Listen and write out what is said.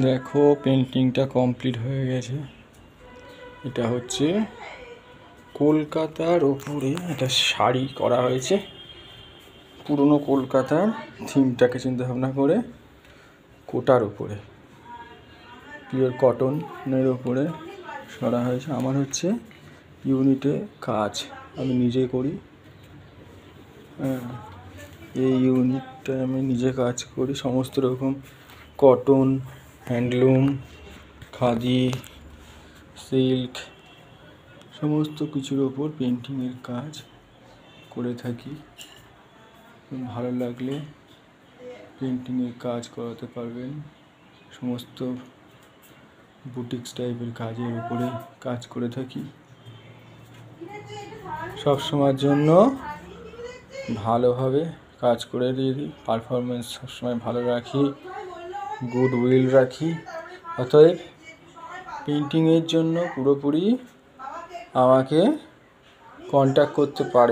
দেখো পেন্টিংটা কমপ্লিট হয়ে গেছে। এটা হচ্ছে কলকাতার ওপরে এটা শাড়ি করা হয়েছে। পুরনো কলকাতার থিমটাকে চিন্তা ভাবনা করে কোটার ওপরে পিওর কটনের ওপরে করা হয়েছে। আমার হচ্ছে ইউনিটে কাজ আমি নিজে করি। এই ইউনিটটা আমি নিজে কাজ করি। সমস্ত রকম কটন, হ্যান্ডলুম, খাদি, সিল্ক সমস্ত কিছুর ওপর পেন্টিংয়ের কাজ করে থাকি। ভালো লাগলে পেন্টিংয়ের কাজ করাতে পারবেন। সমস্ত বুটিক্স টাইপের কাজের উপরে কাজ করে থাকি। সব সময়ের জন্য ভালোভাবে কাজ করে দিয়ে দিই। পারফরমেন্স সবসময় ভালো রাখি, গুড উইল রাখি। অতএব পেন্টিংয়ের জন্য পুরোপুরি আমাকে কন্ট্যাক্ট করতে পারে।